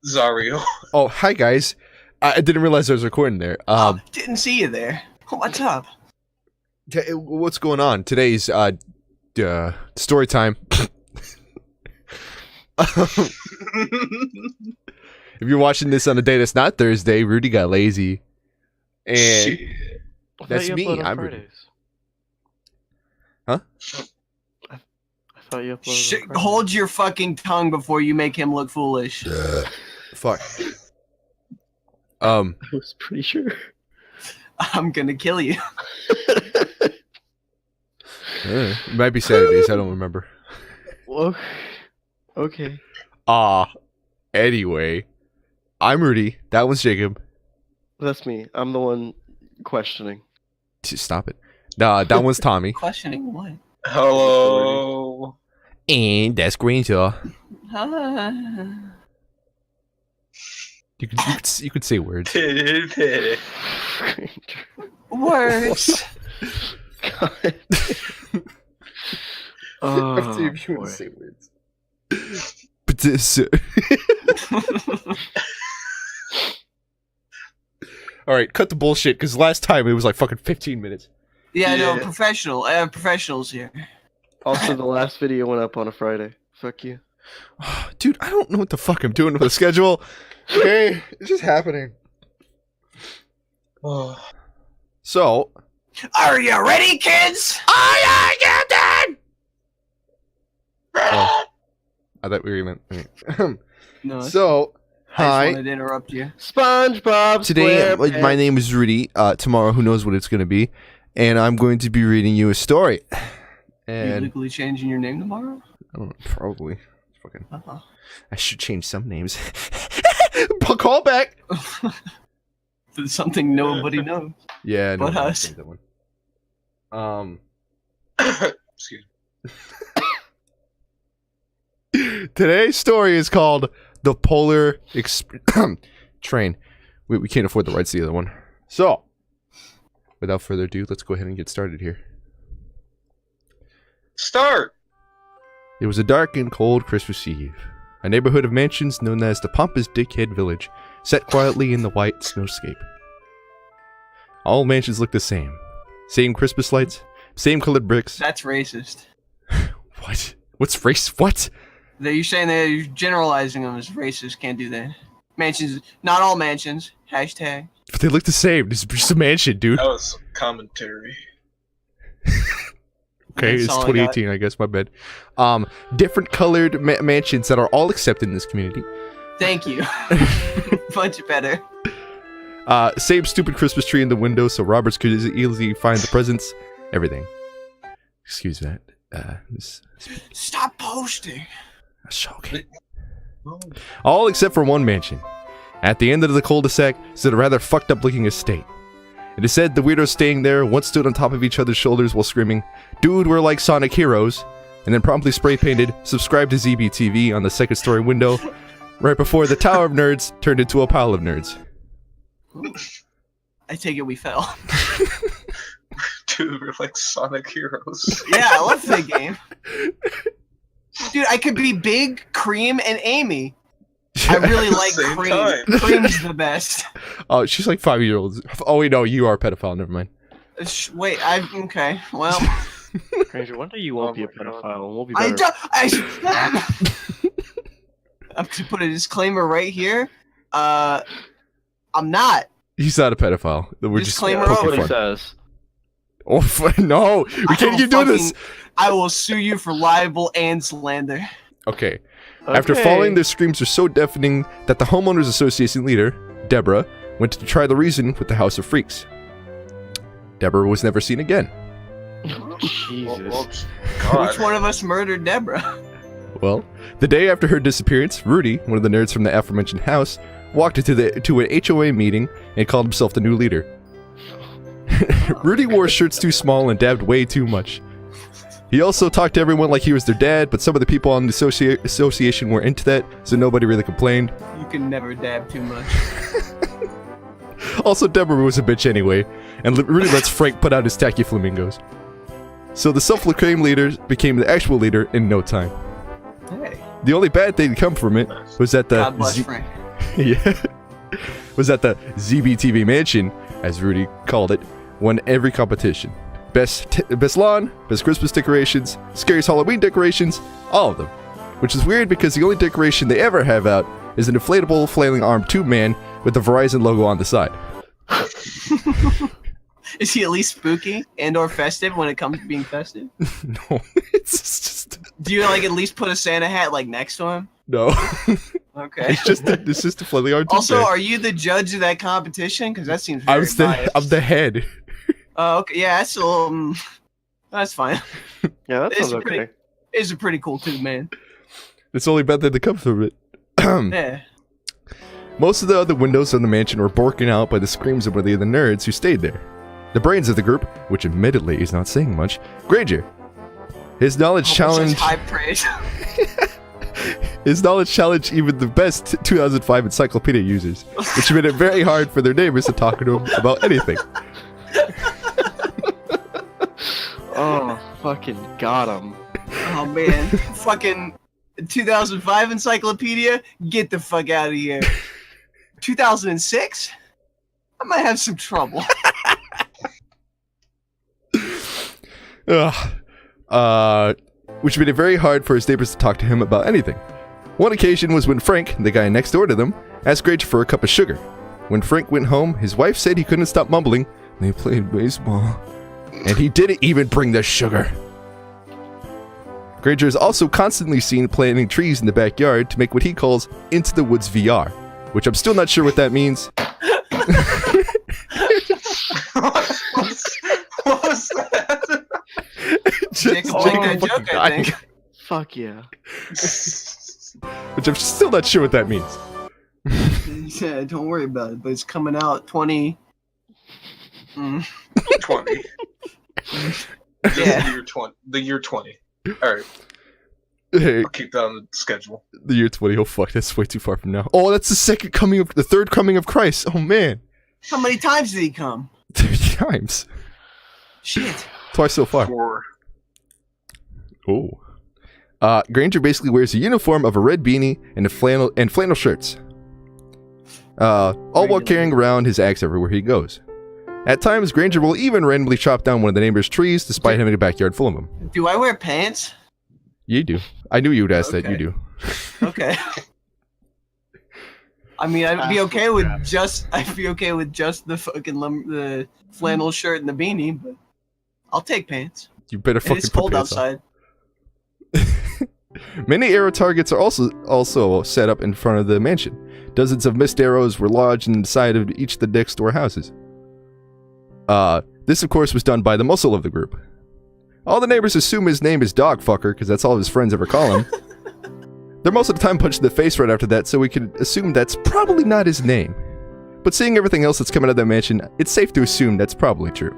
Zario. Oh, hi guys. I didn't realize I was recording there. Didn't see you there. What's up? What's going on? Today's story time. If you're watching this on a day that's not Thursday, Rudy got lazy. And Shit. that's me. I'm Rudy. Huh? I thought you uploaded on Fridays. Hold your fucking tongue before you make him look foolish. Fuck. I was pretty sure. I'm gonna kill you. It might be Saturdays. I don't remember. Well, okay. Anyway, I'm Rudy. That was Jacob. That's me. I'm the one questioning. Stop it. That one's Tommy. Questioning what? Hello. And that's Granger. You could say words. Pity, pity. Words. God. Let's see if you want to say words. But this. Alright, cut the bullshit, because last time it was like fucking 15 minutes. Yeah, no, Yeah. professional. I have professionals here. Also, the last video went up on a Friday. Fuck you. Dude, I don't know what the fuck I'm doing with the schedule. Okay, it's just happening. Oh. So. Are you ready, kids? Aye, Captain! Oh, I thought we were even. No. So, I just hi. wanted to interrupt you. SpongeBob Today, SquarePants. my name is Rudy. Tomorrow, who knows what it's going to be. And I'm going to be reading you a story. You And legally changing your name tomorrow? I don't know, probably. Fucking. Uh-huh. I should change some names. Call back. There's something nobody knows. Yeah, no. But I us. think that one. Excuse Today's story is called The Polar Train. We can't afford the rights to the other one. So, without further ado, let's go ahead and get started here. Start. It was a dark and cold Christmas Eve. A neighborhood of mansions known as the Pompous Dickhead Village, set quietly in the white snowscape. All mansions looked the same. Same Christmas lights, same colored bricks. That's racist. What? What's race? What? You're saying that you're generalizing them as racist. Can't do that. Mansions, not all mansions. Hashtag. But they look the same. This is just a mansion, dude. That was commentary. Okay, That's it's all I 2018, I guess, my bad. Different colored mansions that are all accepted in this community. Thank you. Much better. Same stupid Christmas tree in the window so Roberts could easily find the presents. Everything. Excuse that. Stop posting. Okay. No. All except for one mansion. At the end of the cul-de-sac stood a rather fucked up looking estate. It is said the weirdos staying there once stood on top of each other's shoulders while screaming, "Dude, we're like Sonic heroes," and then promptly spray painted, "Subscribe to ZBTV" on the second story window, right before the Tower of Nerds turned into a pile of nerds. I take it we fell. Dude, we're like Sonic heroes. Yeah, I love that game. Dude, I could be Big, Cream, and Amy. I really like Same Cream. time. Cream's the best. Oh, she's like 5-year-old. Oh wait, no, you are a pedophile. Never mind. Wait, okay. Well, Granger, one day you won't be a pedophile, and we'll be I better. have to put a disclaimer right here. I'm not. He's not a pedophile. We're just Disclaimer That's poking what it fun. says. Oh no, we can't keep doing this. I will sue you for libel and slander. Okay. After falling, their screams were so deafening that the homeowners association leader, Deborah, went to try the reason with the House of Freaks. Deborah was never seen again. Jesus. God. Which one of us murdered Deborah? Well, the day after her disappearance, Rudy, one of the nerds from the aforementioned house, walked to an HOA meeting and called himself the new leader. Rudy wore shirts too small and dabbed way too much. He also talked to everyone like he was their dad, but some of the people on the association were into that, so nobody really complained. You can never dab too much. Also, Deborah was a bitch anyway, and Rudy lets Frank put out his tacky flamingos. So the self-proclaimed leader became the actual leader in no time. Hey. The only bad thing to come from it was that God bless the Frank. Yeah. Was at the ZBTV mansion, as Rudy called it, won every competition. Best lawn, best Christmas decorations, scariest Halloween decorations, all of them. Which is weird because the only decoration they ever have out is an inflatable flailing armed tube man with the Verizon logo on the side. Is he at least spooky and or festive when it comes to being festive? No, it's just Do you like at least put a Santa hat like next to him? no. Okay. It's just a flailing armed tube Also, man. are you the judge of that competition? Because that seems very biased. I'm the head. Oh, okay. Yeah, that's a little. That's fine. Yeah, that It's sounds pretty- okay. It's a pretty cool tube, man. It's only bad that they come from it. Yeah. Most of the other windows of the mansion were broken out by the screams of one of the other nerds who stayed there. The brains of the group, which admittedly is not saying much, Granger. His knowledge challenged. High praise. His knowledge challenged even the best 2005 encyclopedia users, which made it very hard for their neighbors to talk to him about anything. Oh, fucking got him. Oh man, fucking 2005 encyclopedia, get the fuck out of here. 2006, I might have some trouble. Which made it very hard for his neighbors to talk to him about anything. One occasion was when Frank, the guy next door to them, asked Granger for a cup of sugar. When Frank went home, his wife said he couldn't stop mumbling, they played baseball, and he didn't even bring the sugar. Granger is also constantly seen planting trees in the backyard to make what he calls Into the Woods VR, which I'm still not sure what that means. What was that? Jacob like that joke, I think. Fuck yeah. Which I'm still not sure what that means. Yeah, don't worry about it, but it's coming out 20. 20. Yeah. The year 20. The year 20. Alright, Hey, I'll keep that on the schedule. the year 20. Oh fuck, that's way too far from now. Oh, that's the third coming of Christ. Oh man. How many times did he come? 3 times. Shit. Twice so far. 4. Oh. Granger basically wears a uniform of a red beanie and flannel shirts. All while carrying around his axe everywhere he goes. At times, Granger will even randomly chop down one of the neighbor's trees despite having a backyard full of them. Do I wear pants? You do. I knew you would ask that. Okay. You do. Okay. I mean, I'd be okay with just the fucking the flannel shirt and the beanie, but I'll take pants. You better And fucking it's put cold pants on. outside. Many arrow targets are also set up in front of the mansion. Dozens of missed arrows were lodged in the side of each of the next door houses. This of course was done by the muscle of the group. All the neighbors assume his name is Dogfucker because that's all his friends ever call him. They're most of the time punched in the face right after that, so we can assume that's probably not his name. But seeing everything else that's coming out of that mansion, it's safe to assume that's probably true.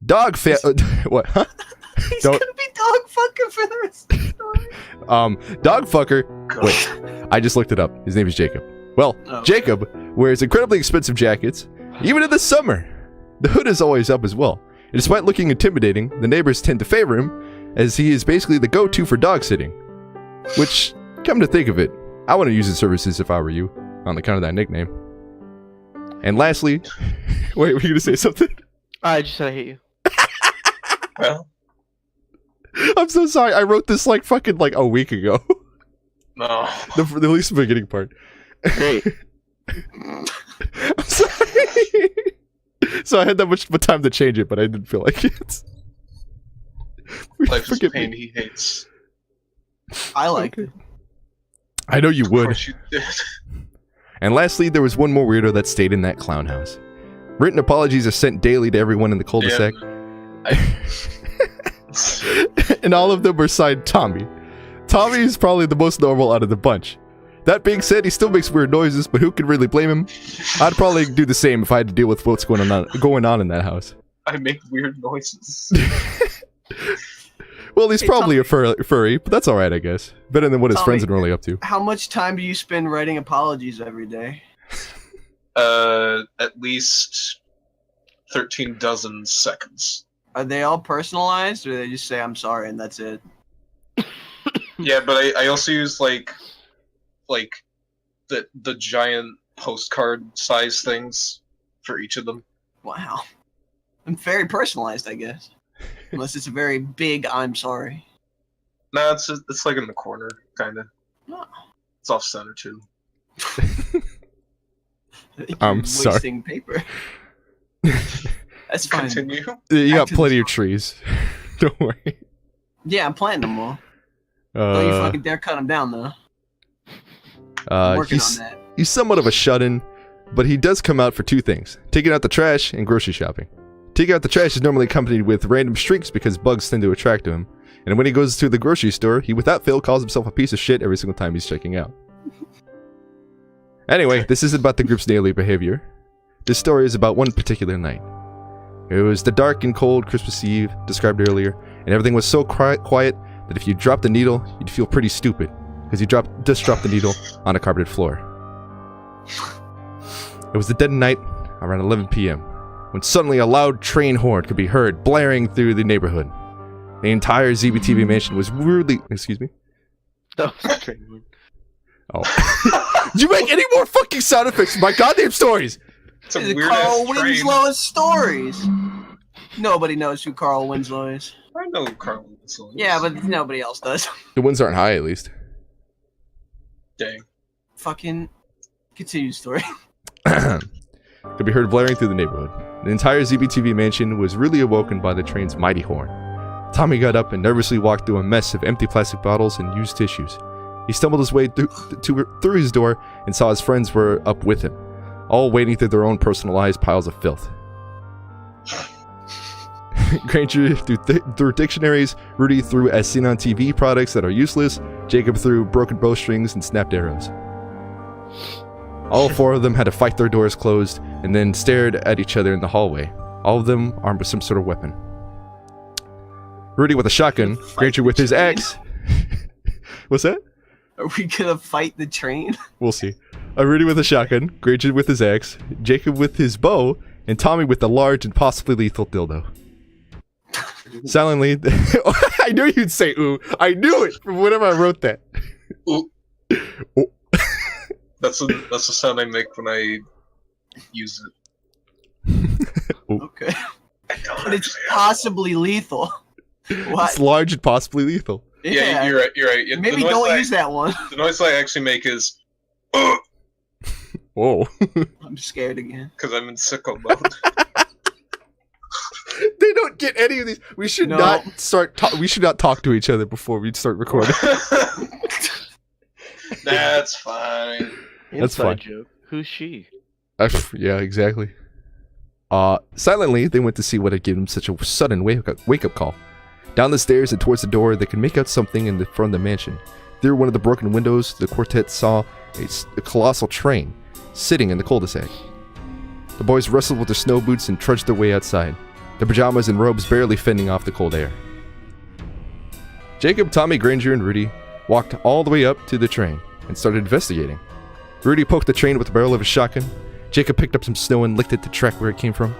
What? Huh? He's Don't- gonna be dog fucking for the rest of the story. Dogfucker. God. Wait, I just looked it up. His name is Jacob. Well, Oh. Jacob wears incredibly expensive jackets, even in the summer. The hood is always up as well. And despite looking intimidating, the neighbors tend to favor him, as he is basically the go-to for dog sitting. Which, come to think of it, I want to use his services if I were you, on account of that nickname. And lastly, wait, were you gonna say something? I just said I hate you. Well, I'm so sorry. I wrote this like a week ago. no. the at least the beginning part. Great. I'm sorry. So I had that much time to change it, but I didn't feel like it. Life is Forgive pain me. he hates. I like it. I know you Of would. course you did. And lastly, there was one more weirdo that stayed in that clown house. Written apologies are sent daily to everyone in the cul-de-sac, and all of them were signed Tommy. Tommy is probably the most normal out of the bunch. That being said, he still makes weird noises, but who can really blame him? I'd probably do the same if I had to deal with what's going on in that house. I make weird noises. Well, he's Hey, probably a furry, but that's alright, I guess. Better than what his Tommy. friends are really up to. How much time do you spend writing apologies every day? At least 13 dozen seconds. Are they all personalized, or they just say "I'm sorry" and that's it? Yeah, but I also use like the giant postcard size things for each of them. Wow. I'm very personalized, I guess. Unless it's a very big "I'm sorry." Nah, it's like in the corner, kind of. Oh. It's off center too. I'm You're sorry. wasting paper. That's fine. Continue. You got Back to plenty the of trees. Don't worry. Yeah, I'm planting them all. Don't you Uh, fucking dare cut them down, though. I'm working on he's that. somewhat of a shut-in, but he does come out for two things: taking out the trash and grocery shopping. Taking out the trash is normally accompanied with random shrieks because bugs tend to attract him. And when he goes to the grocery store, he without fail calls himself a piece of shit every single time he's checking out. Anyway, this isn't about the group's daily behavior. This story is about one particular night. It was the dark and cold Christmas Eve, described earlier, and everything was so quiet that if you dropped the needle, you'd feel pretty stupid, because you just dropped the needle on a carpeted floor. It was the dead of night, around 11 p.m., when suddenly a loud train horn could be heard blaring through the neighborhood. The entire ZBTV mansion was weirdly... Excuse me? That was a train one. Oh. You make any more fucking sound effects in my goddamn stories! It's a This is weird Carl ass train. Winslow's stories. Nobody knows who Carl Winslow is. I know who Carl Winslow is. Yeah, but nobody else does. The winds aren't high, at least. Dang. Fucking continue story. Could be heard blaring through the neighborhood. The entire ZBTV mansion was really awoken by the train's mighty horn. Tommy got up and nervously walked through a mess of empty plastic bottles and used tissues. He stumbled his way through his door and saw his friends were up with him, all wading through their own personalized piles of filth. Granger threw dictionaries, Rudy threw as seen on TV products that are useless, Jacob threw broken bowstrings and snapped arrows. All four of them had to fight their doors closed and then stared at each other in the hallway, all of them armed with some sort of weapon. Rudy with a shotgun, Granger with his axe. What's that? Are we gonna fight the train? We'll see. Rudy with a shotgun, Granger with his axe, Jacob with his bow, and Tommy with the large and possibly lethal dildo. Silently, I knew you'd say ooh. I knew it from whenever I wrote that. Ooh. Oh. That's the sound I make when I use it. Okay. I don't But it's actually- possibly lethal. What? It's large and possibly lethal. Yeah, you're right. You're right. Maybe don't use that one. The noise I actually make is Whoa. I'm scared again. because I'm in sicko mode. They don't get any of these. We should No. we should not talk to each other before we start recording. That's fine. That's fine. Inside joke. Who's she? Yeah, exactly. Silently, they went to see what had given them such a sudden wake-up call. Down the stairs and towards the door, they could make out something in the front of the mansion. Through one of the broken windows, the quartet saw a colossal train sitting in the cul-de-sac. The boys wrestled with their snow boots and trudged their way outside, their pajamas and robes barely fending off the cold air. Jacob, Tommy, Granger, and Rudy walked all the way up to the train and started investigating. Rudy poked the train with the barrel of his shotgun. Jacob picked up some snow and licked it to track where it came from.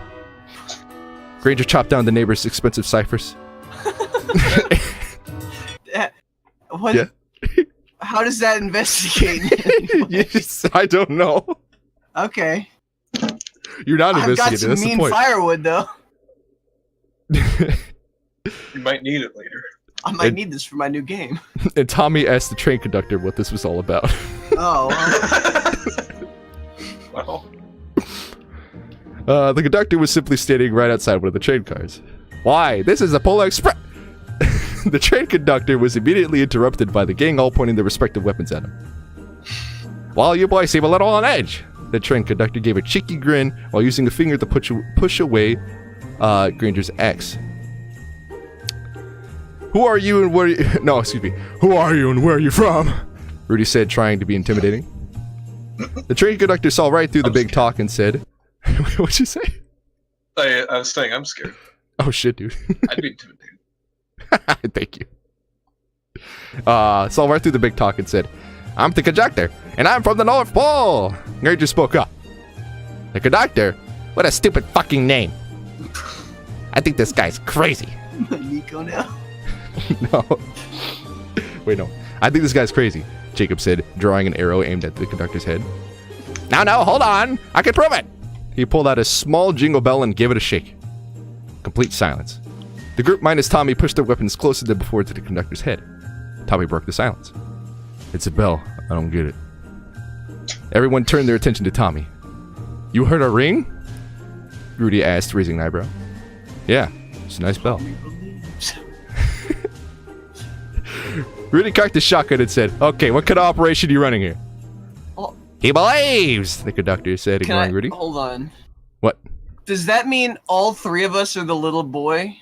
Granger chopped down the neighbor's expensive cypress. What? Yeah. How does that investigate? Yes, I don't know. Okay. You're not I've got investigating. some That's the mean point. firewood, though. You might need it later. I might need this for my new game. And Tommy asked the train conductor what this was all about. Oh. Well, The conductor was simply standing right outside one of the train cars. Why? This is a Polar Express. The train conductor was immediately interrupted by the gang all pointing their respective weapons at him. Well, you boys seem a little on edge. The train conductor gave a cheeky grin while using a finger to push away Granger's axe. Who are you and where you... No, excuse me. Who are you and where are you from? Rudy said, trying to be intimidating. The train conductor saw right through the big talk and said... What'd you say? I was saying I'm scared. Oh shit, dude. I'd be intimidated. Thank you. Saw right through the big talk and said, I'm the conductor, and I'm from the North Pole. Granger spoke up. The conductor? What a stupid fucking name. I think this guy's crazy. Nico now. No. Wait, no. I think this guy's crazy. Jacob said, drawing an arrow aimed at the conductor's head. No, hold on! I can prove it! He pulled out a small jingle bell and gave it a shake. Complete silence. The group minus Tommy pushed their weapons closer than before to the conductor's head. Tommy broke the silence. It's a bell. I don't get it. Everyone turned their attention to Tommy. You heard a ring? Rudy asked, raising an eyebrow. Yeah, it's a nice bell. Rudy cocked his shotgun and said, okay, what kind of operation are you running here? Oh. He believes, the conductor said, ignoring Rudy. Hold on. What? Does that mean all three of us are the little boy?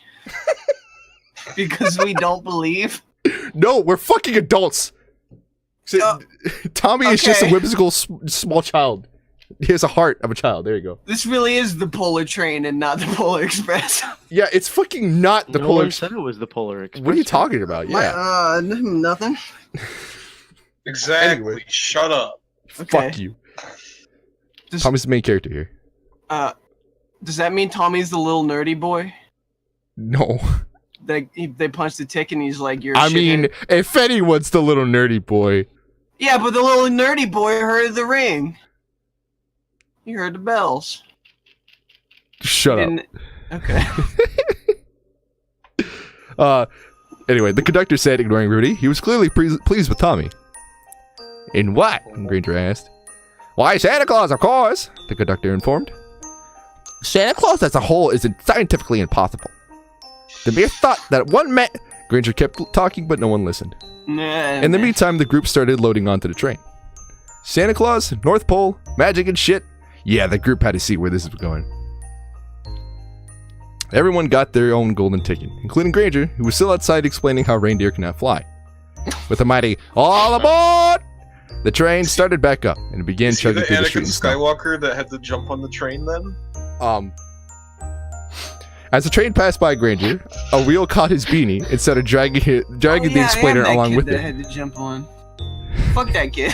Because we don't believe? No, we're fucking adults. Tommy is just a whimsical small child. He has a heart of a child. There you go. This really is the Polar Train and not the Polar Express. Yeah, it's fucking not the no Polar one said it was the Polar Express. What are you talking about? Yeah. Nothing. Exactly. Anyway. Shut up. Okay. Fuck you. Tommy's the main character here. Does that mean Tommy's the little nerdy boy? No. They punched the ticket and he's like, you're I mean, if anyone's the little nerdy boy. Yeah, but the little nerdy boy heard the ring. He heard the bells. Shut up. Okay. Anyway, the conductor said, ignoring Rudy, he was clearly pleased with Tommy. In what? Granger asked. Why, Santa Claus, of course, the conductor informed. Santa Claus as a whole is scientifically impossible. The mere thought that one man... Granger kept talking, but no one listened. In the meantime, the group started loading onto the train. Santa Claus, North Pole, magic and shit. Yeah, the group had to see where this was going. Everyone got their own golden ticket, including Granger, who was still outside explaining how reindeer cannot fly. With a mighty, all aboard! The train started back up, and began chugging through the street in snow. Skywalker that had to jump on the train then? As the train passed by Granger, a wheel caught his beanie and started dragging the explainer along with it. Had to jump on. Fuck that kid.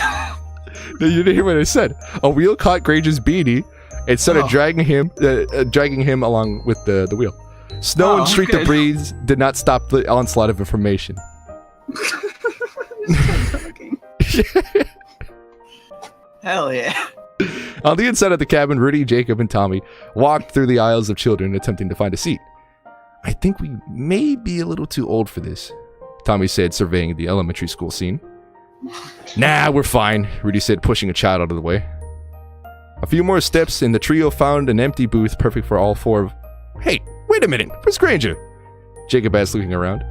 No, you didn't hear what I said. A wheel caught Granger's beanie and started dragging him along with the wheel. Snow and street debris did not stop the onslaught of information. Hell yeah. On the inside of the cabin, Rudy, Jacob, and Tommy walked through the aisles of children attempting to find a seat. I think we may be a little too old for this, Tommy said, surveying the elementary school scene. Nah, we're fine, Rudy said, pushing a child out of the way. A few more steps and the trio found an empty booth perfect for all four of... Hey, wait a minute, where's Granger? Jacob asked, looking around.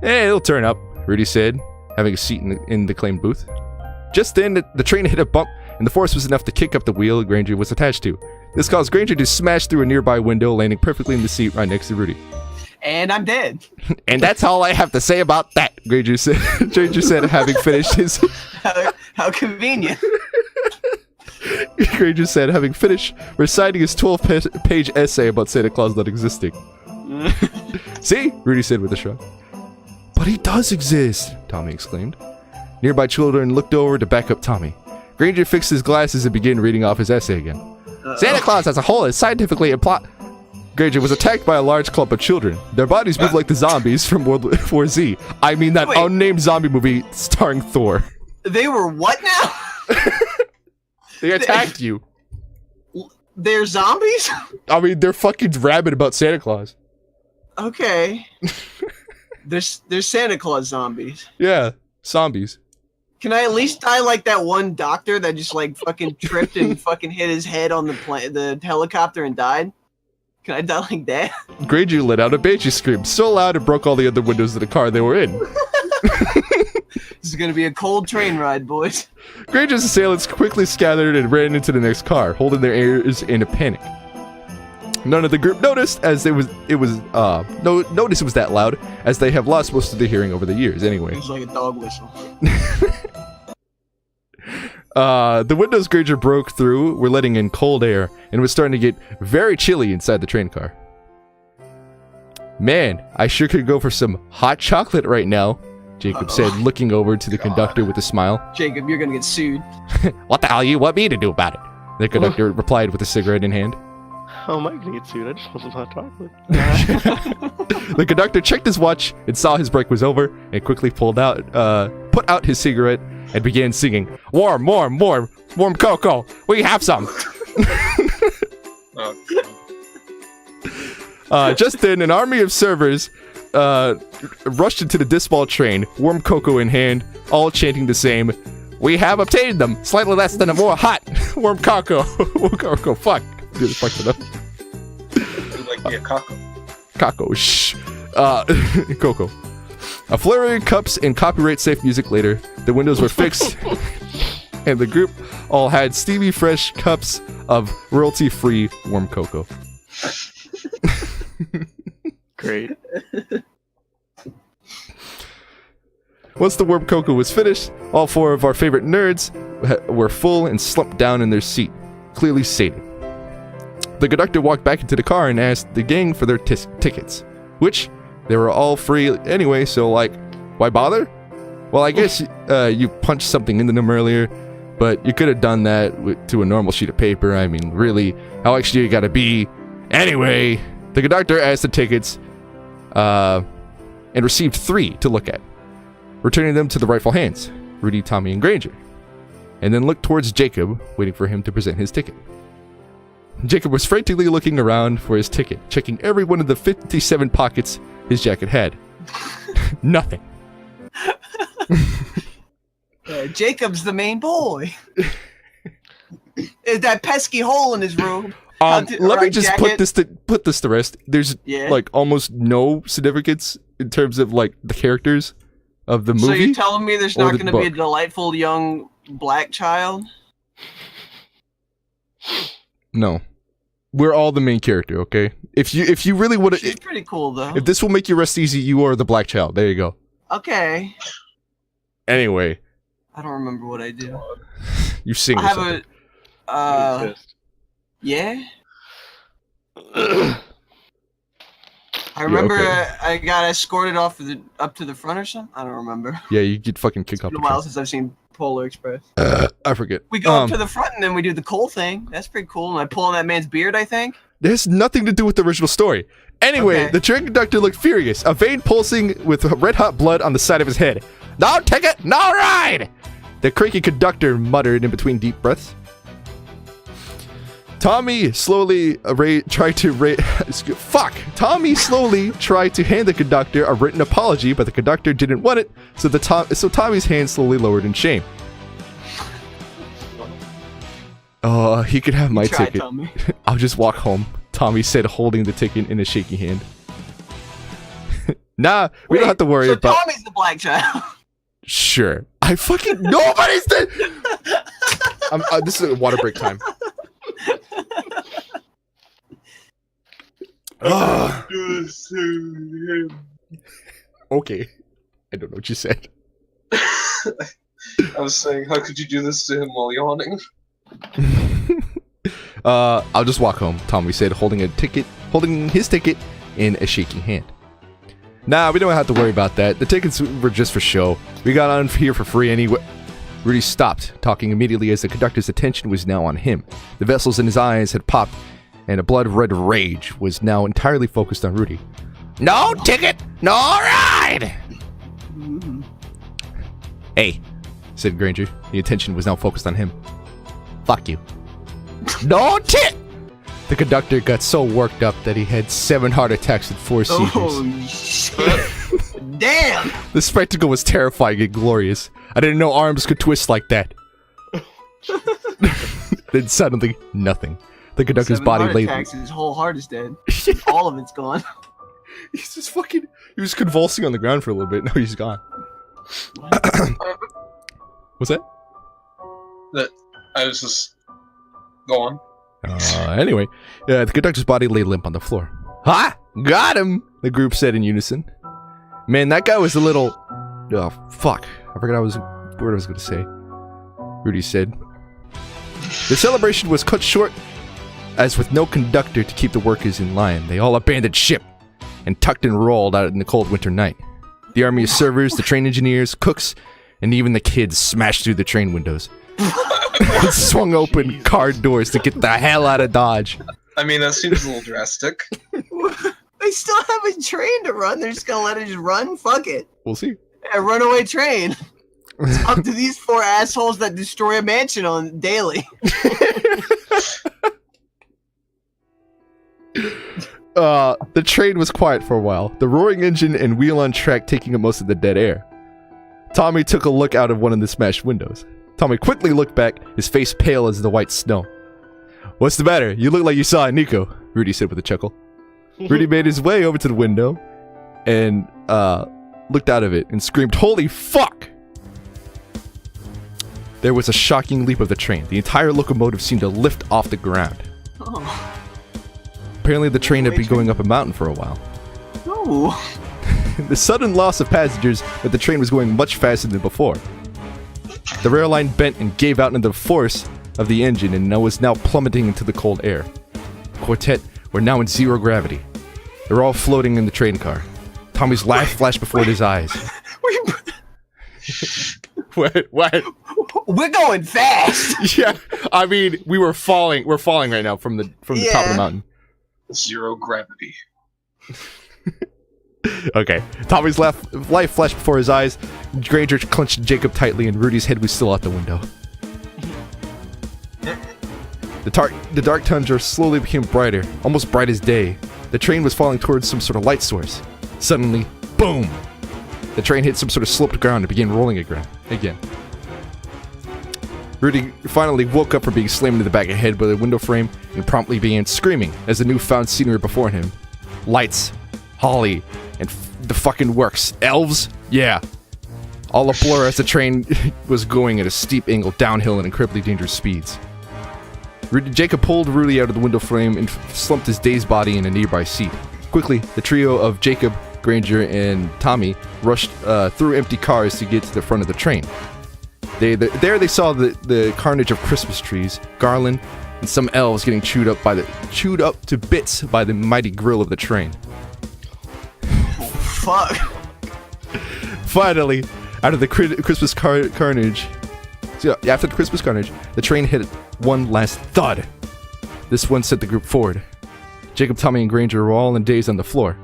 Hey, he'll turn up, Rudy said, having a seat in the claimed booth. Just then, the train hit a bump, and the force was enough to kick up the wheel Granger was attached to. This caused Granger to smash through a nearby window, landing perfectly in the seat right next to Rudy. And I'm dead. And that's all I have to say about that, Granger said, having finished his... How convenient. Granger said, having finished reciting his 12-page essay about Santa Claus not existing. See? Rudy said with a shrug. But he does exist, Tommy exclaimed. Nearby children looked over to back up Tommy. Granger fixed his glasses and began reading off his essay again. Santa Claus as a whole is scientifically Granger was attacked by a large clump of children. Their bodies moved like the zombies from World War Z. I mean that unnamed zombie movie starring Thor. They were what now? They attacked you. They're zombies? I mean, they're fucking rabid about Santa Claus. Okay. There's Santa Claus zombies. Yeah, zombies. Can I at least die like that one doctor that just like fucking tripped and fucking hit his head on the helicopter and died? Can I die like that? Granger let out a banshee scream so loud it broke all the other windows of the car they were in. This is gonna be a cold train ride, boys. Granger's assailants quickly scattered and ran into the next car, holding their ears in a panic. None of the group noticed as it was that loud, as they have lost most of their hearing over the years anyway. It was like a dog whistle. The windows Granger broke through were letting in cold air, and it was starting to get very chilly inside the train car. Man, I sure could go for some hot chocolate right now, Jacob said, looking over to the conductor with a smile. Jacob, you're gonna get sued. What the hell you want me to do about it? The conductor replied with a cigarette in hand. How am I gonna get sued? I just want some hot chocolate. The conductor checked his watch and saw his break was over and quickly put out his cigarette and began singing, "Warm, warm, warm, warm cocoa. We have some." Just then, an army of servers rushed into the dismal train, warm cocoa in hand, all chanting the same, "We have obtained them, slightly less than a more hot warm cocoa." Warm cocoa, fuck. Dude, fucked it up. Like be a cocoa. Cocoa, shh. Cocoa. A flurry of cups and copyright-safe music later, the windows were fixed, and the group all had steamy, fresh cups of royalty-free warm cocoa. Great. Once the warm cocoa was finished, all four of our favorite nerds were full and slumped down in their seat, clearly sated. The conductor walked back into the car and asked the gang for their tickets, which they were all free anyway, so like, why bother? Well, I guess you punched something into them earlier, but you could have done that to a normal sheet of paper. I mean, really, how extra you gotta be? Anyway, the conductor asked the tickets and received 3 to look at, returning them to the rightful hands, Rudy, Tommy, and Granger, and then looked towards Jacob, waiting for him to present his ticket. Jacob was frantically looking around for his ticket, checking every one of the 57 pockets his jacket had. Nothing. Jacob's the main boy. Is that pesky hole in his robe? Let me just put this to rest. There's Yeah. like almost no significance in terms of like the characters of the movie. So you're telling me there's or not the going to be a book? delightful young black child? No, we're all the main character. Okay, if you really want She's to, pretty cool though. if this will make you rest easy, you are the black child. There you go. Okay. Anyway, I don't remember what I do. you sing. I or have something. Yeah. I remember okay. I got escorted up to the front or something. I don't remember. Yeah, you get fucking kick It's off been the a while train. since I've seen Polar Express. I forget. We go up to the front and then we do the Cole thing. That's pretty cool. And I pull on that man's beard, I think. This has nothing to do with the original story. Anyway, Okay. the train conductor looked furious, a vein pulsing with red-hot blood on the side of his head. "No ticket, no ride!" The cranky conductor muttered in between deep breaths. Tommy slowly tried to hand the conductor a written apology, but the conductor didn't want it, so Tommy's hand slowly lowered in shame. Oh, he could have my Try, ticket. Tommy. I'll just walk home, Tommy said, holding the ticket in a shaky hand. Nah, we don't have to worry so about. Tommy's the black child. Sure. I fucking nobody's dead. This is a water break time. Okay. I don't know what you said. I was saying, how could you do this to him while yawning? I'll just walk home, Tommy said, holding his ticket in a shaky hand. Nah, we don't have to worry about that. The tickets were just for show. We got on here for free anyway. Rudy stopped, talking immediately as the conductor's attention was now on him. The vessels in his eyes had popped, and a blood-red rage was now entirely focused on Rudy. "No ticket, no ride!" "Hey," said Granger. The attention was now focused on him. "Fuck you." "No tit!" The conductor got so worked up that he had 7 heart attacks and 4 seizures. Oh, shit. Damn! The spectacle was terrifying and glorious. I didn't know arms could twist like that. Then suddenly, nothing. The conductor's 7 body heart lay... attacks, his whole heart is dead. All of it's gone. He's just fucking... He was convulsing on the ground for a little bit. Now he's gone. What's that? I was just... Go on. Anyway, the conductor's body lay limp on the floor. "Ha! Got him!" the group said in unison. Man, that guy was a little... Oh, fuck. I forgot what I was going to say. Rudy said. The celebration was cut short, as with no conductor to keep the workers in line. They all abandoned ship and tucked and rolled out in the cold winter night. The army of servers, the train engineers, cooks, and even the kids smashed through the train windows. And swung open car doors to get the hell out of Dodge. I mean, that seems a little drastic. They still have a train to run. They're just gonna let it just run? Fuck it. We'll see. A runaway train. It's up to these 4 assholes that destroy a mansion on daily. The train was quiet for a while, the roaring engine and wheel on track taking up most of the dead air. Tommy took a look out of one of the smashed windows. Tommy quickly looked back, his face pale as the white snow. "What's the matter? You look like you saw Nico," Rudy said with a chuckle. Rudy made his way over to the window and looked out of it and screamed, "Holy fuck!" There was a shocking leap of the train. The entire locomotive seemed to lift off the ground. Oh. Apparently the train had been going up a mountain for a while. No. The sudden loss of passengers meant the train was going much faster than before. The rail line bent and gave out into the force of the engine and was now plummeting into the cold air. The quartet were now in zero gravity. They were all floating in the train car. Tommy's laugh flashed before his eyes. What? We're going fast. Yeah, I mean, we're falling right now from the top of the mountain. Zero gravity. Okay. Tommy's life flashed before his eyes. Granger clenched Jacob tightly, and Rudy's head was still out the window. The dark tundra slowly became brighter, almost bright as day. The train was falling towards some sort of light source. Suddenly, boom! The train hit some sort of sloped ground and began rolling again. Rudy finally woke up from being slammed into the back of the head by the window frame and promptly began screaming as the newfound scenery before him. Lights, holly, and the fucking works. Elves? Yeah. All a blur as the train was going at a steep angle downhill at incredibly dangerous speeds. Jacob pulled Rudy out of the window frame and slumped his dazed body in a nearby seat. Quickly, the trio of Jacob, Granger, and Tommy rushed through empty cars to get to the front of the train. There they saw the carnage of Christmas trees, garland, and some elves getting chewed up to bits by the mighty grill of the train. Fuck. Finally, out of the Christmas carnage, after the Christmas carnage, the train hit one last thud. This one sent the group forward. Jacob, Tommy, and Granger were all in a daze on the floor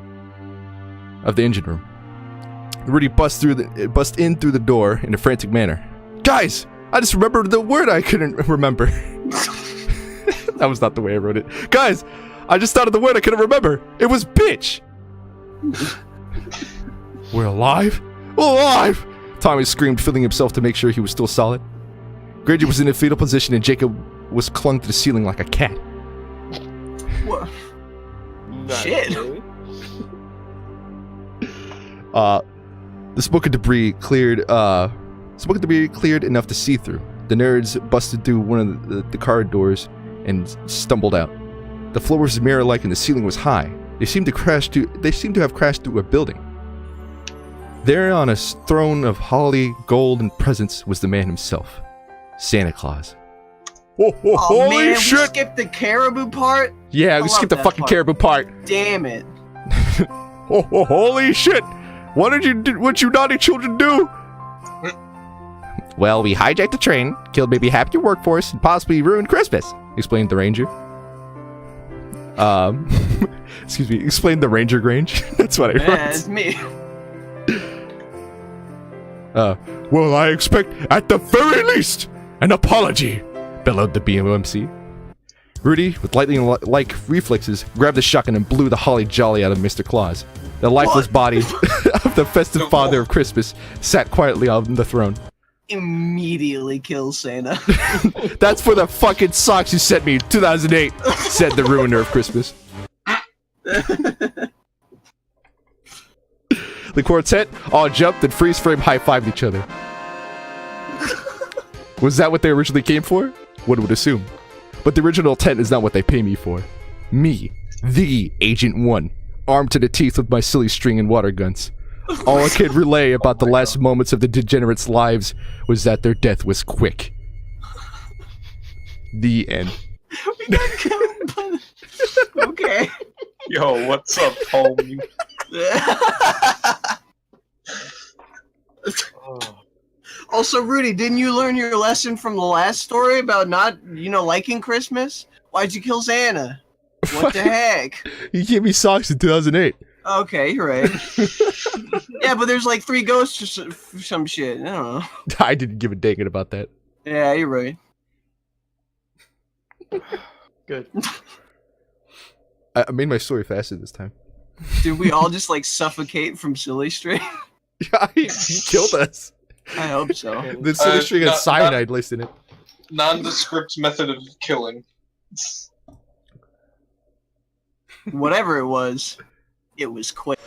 of the engine room. Rudy bust in through the door in a frantic manner. "Guys, I just remembered the word I couldn't remember." That was not the way I wrote it. "Guys, I just thought of the word I couldn't remember. It was bitch." "We're alive? Alive!" Tommy screamed, filling himself to make sure he was still solid. Granger was in a fetal position and Jacob was clung to the ceiling like a cat. What? Shit. The smoke and debris cleared enough to see through. The nerds busted through one of the car doors and stumbled out. The floor was mirror-like and the ceiling was high. They seemed to have crashed through a building. There on a throne of holly, gold, and presents was the man himself, Santa Claus. Oh Holy man, shit! we skipped the caribou part? Yeah, we skipped the fucking part. caribou part. Damn it. Holy shit! What you naughty children do? Well, we hijacked the train, killed maybe half your workforce, and possibly ruined Christmas, explained the ranger. Excuse me, explained the ranger Grange. That's what I wrote. Yeah, it's me. Well, I expect, at the very least, an apology, bellowed the BMC. Rudy, with lightning-like reflexes, grabbed the shotgun and blew the holly jolly out of Mr. Claus. The lifeless body of the festive father of Christmas sat quietly on the throne. Immediately kills Santa. That's for the fucking socks you sent me in 2008, said the ruiner of Christmas. The quartet all jumped and freeze-frame high-fived each other. Was that what they originally came for? One would assume. But the original intent is not what they pay me for. Me, the Agent 1, armed to the teeth with my silly string and water guns. All I could relay about the last moments of the degenerates' lives was that their death was quick. The end. We got killed by the... Okay. Yo, what's up, homie? Also, Rudy, didn't you learn your lesson from the last story about not, liking Christmas? Why'd you kill Santa? What the heck? He gave me socks in 2008. Okay, you're right. Yeah, but there's like 3 ghosts or some shit. I don't know. I didn't give a dang it about that. Yeah, you're right. Good. I made my story faster this time. Did we all just like suffocate from silly string? Yeah, he killed us. I hope so. The silly string had cyanide laced in it. Nondescript method of killing. Whatever it was quick.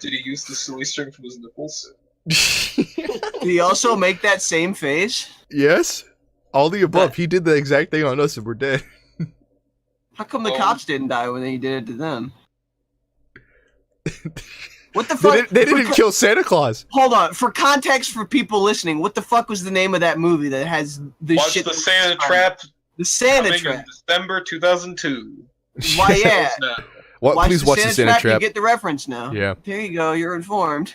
Did he use the silly string from his nipples? Did he also make that same face? Yes. All the above. He did the exact thing on us and we're dead. How come the cops didn't die when he did it to them? What the fuck? They didn't kill Santa Claus. Hold on. For context for people listening, what the fuck was the name of that movie that has the Watch shit? the Santa Trap. The Santa coming Trap. in December 2002. Why, yeah. Please watch the Santa Trap. You get the reference now. Yeah. There you go. You're informed.